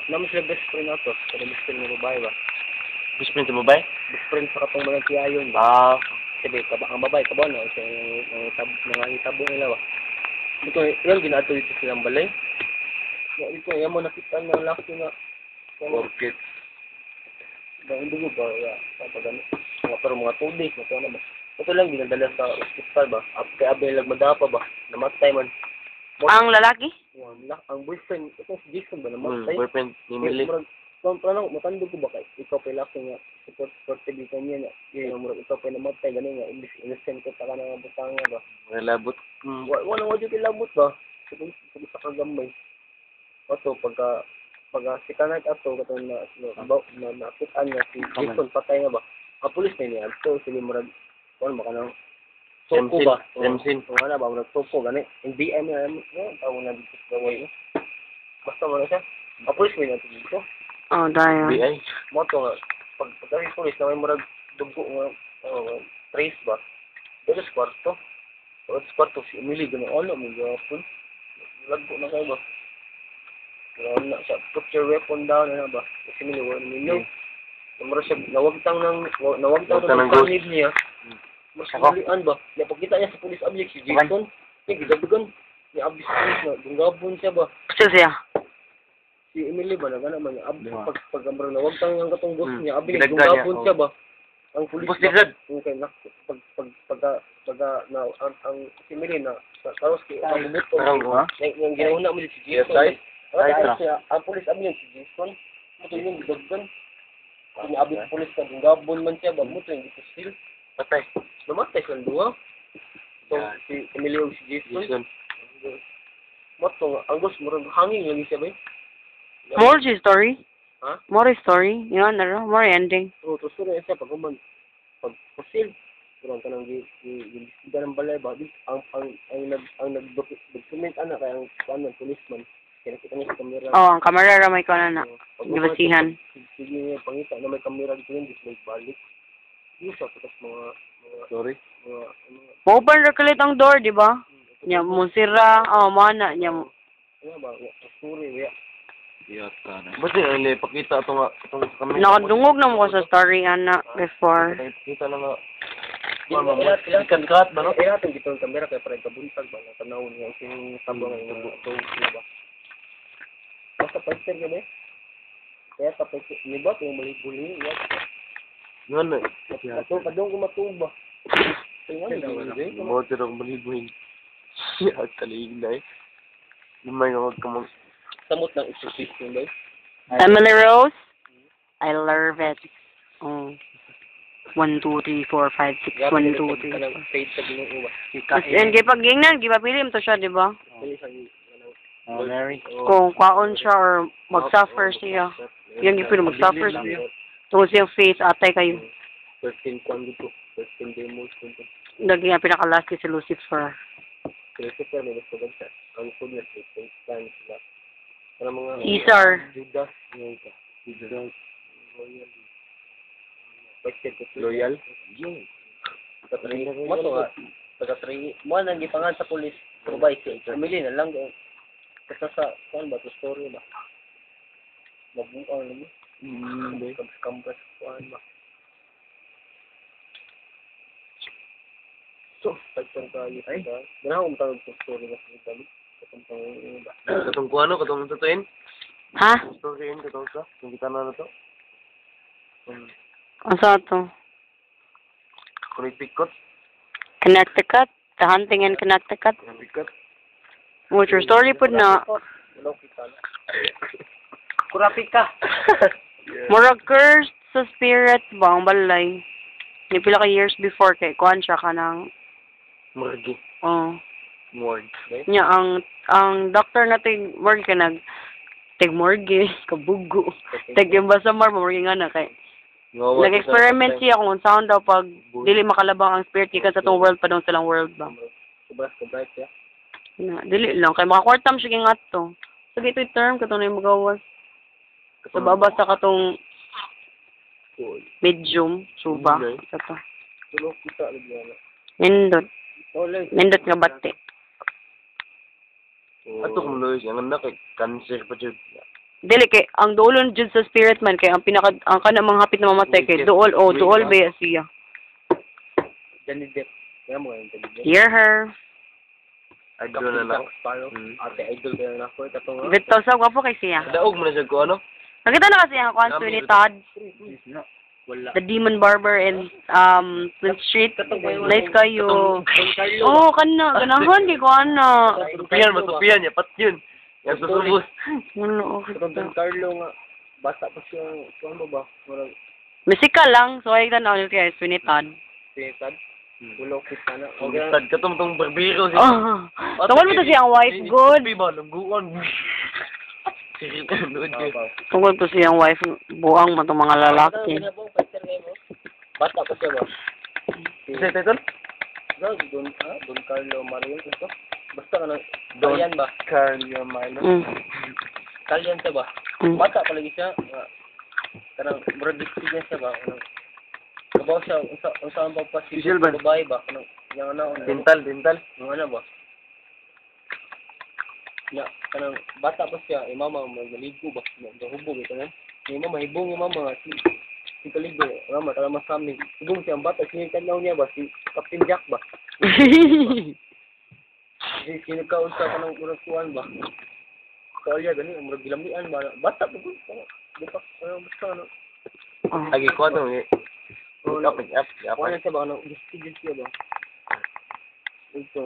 Naman sila best friend na to. Pero best friend ng babae ba? Best friend sa babae? Best friend sa katong mga tiyayon ba? Sabi, ang babae, kaba na. So, mga hitabo nila ba? Ito, ilang ginato dito silang balay. Ito, yan mo nakita ng laki na. Orchid. Hindi ko ba? Pero mga 2 days, ito na ba? Ito lang, ginadala sa hospital ba? Kaya abay lang madapa ba? Namatay man. Ang lalaki? Ang boyfriend, itong si Jason ba namatay? Boyfriend ni Millie. Parang matando ko ba kay ikaw pa laki nga supportive ka niya nga ikaw pa namatay gani nga innocent ko ta ka na butanga ba Labot. Wala mo dito labot ba kung sa kagamay ato pagka si kanat ato katong na nakitaan nga si Jason patay nga ba ang pulis na niya ato sige murag kuan baka nang soko ba Remsin. wala ba murag soko gani hindi ay tawo na dito sa way basta mo na siya ang pulis na niya dito. Oh, dahil. BI. Moto nga, pagkari pulis na may marag dugo nga, trace ba? Pero sa kwarto. Sa kwarto, si Emily, gano'n, may gapon. Lagbo na kayo ba? Gano'n na siya, put your weapon down, ano ba? Si Emily, wala namin yun. Namara siya, nawagtang ng kanib niya. Mas malian ba? Napagkita niya sa pulis object, si Jason. Gidagugan. Ni abis pulis na, dunggabon siya ba? Siya. Si Emily ba nagana man pag amro na wag tang ang katong boss niya abi Ginagda gungapon siya ba ang pulis Boss Dizad okay na pag na ang si Emily na karos ki ang buto yung ginauna mo si Jason ang pulis abi si Jason mo to yung gidagdan ni abi pulis ka gungapon man siya ba mo to yung gipistil patay. namatay silang duha so si Emily ug si Jason mo to ang boss mo hanging lagi siya ba More story? Ha? More story? Yun, more ending. Oo, to sure siya pag pag-pusil. Kurang ka nang gibistiga ng balay ba? Ang nag-document ana kaya ang policeman. Kaya kita niya sa kamera. Oh, ang kamera ramay ko na gibasihan. Sige, pangita na may kamera dito yung display balik. Yung sa tapos mga Sorry. Open kalit ang door, di ba? Nya mo sira, mana nya mo. Ano ba? Sorry, ya. Yata na. Ba't yung pakita ito nga itong kami? Nakadungog na mo ko sa story ana before. Kita na nga. Ikan kat ba no? Kaya natin dito ang kamera kaya parang kabuntag ba? Tanawon nga yung tabang ng ito ba? Basta pagster ka ba? Kaya kapag ni ba kung mali-buli yan? Yun na. Ito, kadong kumatuba. Tingnan mo. Motor ang malibuhin. Siya, talig na eh. Lumay nga magkamang. Samot ng exorcist yun ba? Emily Rose? I love it. Oh. 1, 2, 3, 4, 5, 6, 1, 2, 3. Page sa ginuuwa. And pag gingnan, gipapilim to siya, di ba? Mary. Kung kwaon siya or mag-suffer siya. Yan yung pino mag-suffer siya. Tungkol siyang face, atay kayo. 13 kwan dito. 13 demos dito. Lagi nga pinaka-lucky si Lucifer. Christopher, may gusto ba siya? Ang food na siya. Plan sila. Para mga... Caesar. Judas. Judas. Loyal. Yung. Mato nga. Pagka-3. Mo nang gipangan sa pulis. Provide siya. Pumili na lang. Kasi sa... Saan ba? To story ba? Mabuang naman. Pag-campus. Kuhaan ba? So, pagkang tayo. Ay? Ganahan ko matawag sa story na sa Italy. Katong kuha no? Katong tutuin? Ha? Storyin, katong ka? Kung kita na to? Ang sa to? Connecticut? Connecticut? The Hunting in Connecticut? Connecticut? What's your story po na? Kurapit ka. Murag cursed sa spirit ba ang balay? Ni pila ka years before kay kuan siya ka ng Morgue. oh. Morgue. Nya ang doctor na morgue ka morgue kabugo. Yung basta morgue nga na kay nag-experiment siya kung sound daw pag dili makalabang ang spirit kaya sa tong world pa daw silang world ba. Sobra siya. Na dili lang kay makakwartam siya gingat to. Sige ito'y term katong na magawas. Sa baba sa katong medium suba ito. Tulog kita lagi. Nindot nga bati. Ato kung Luis, ang anak kay cancer pa dyan. Dili kay ang duolon jud sa spirit man kay ang kana mga hapit na mamatay kay duol duol ba siya. Johnny Depp. Kaya mo yung Johnny Depp. Hear her. Idol na lang. Ate, idol ka na ako. Katong Bitaw sa gwapo kay siya. Daog mo na siya ko ano? Nakita na kasi ang kwan ni Todd, wala. the Demon Barber in Flint Street. Nice kayo. Oh, ganahan kay ko ana. Matupihan niya, pat yun. Yan susubos. Ano, Katong Don Carlo nga. Basta pa siya. Kung ano ba? Marang musical lang, so ay tanaw ni kay Sweeney Todd. pinitad. Ulo kita na. Ang gitad ka tong barbero siya. Oh, tungkol mo to siyang wife good. Ba, lungguan. Sige ko, lood yun. Tungkol to siyang wife buang man tong mga lalaki. Basta pa siya ba? Isa title? Don Carlo Marion ito. Basta ka na. Don Kalyan ba? Carlo Milo. Kalyan siya ba? Bata palagi siya. Kanang murag experience siya ba? Kabaw siya. Saan ba pa si Visual ba? babae ba? Kanang yung ano. Dental. Yung ano ba? Ya, kanang bata pa siya. Mama maligo ba? Hubog ito nga. Mama hibong yung mama. Si Kaligo. Mama tala masaming. Hibong siya ang bata. Sinikanaw niya ba? Si Captain Jack ba? Sinikaon sa kanang murag kuwan ba? Kaya gani murag gilamian ba? Bata pa ko. Bukas basta ano. Lagi ko ito. Up. Ano siya ba? Ano? Gusto siya ba? Ito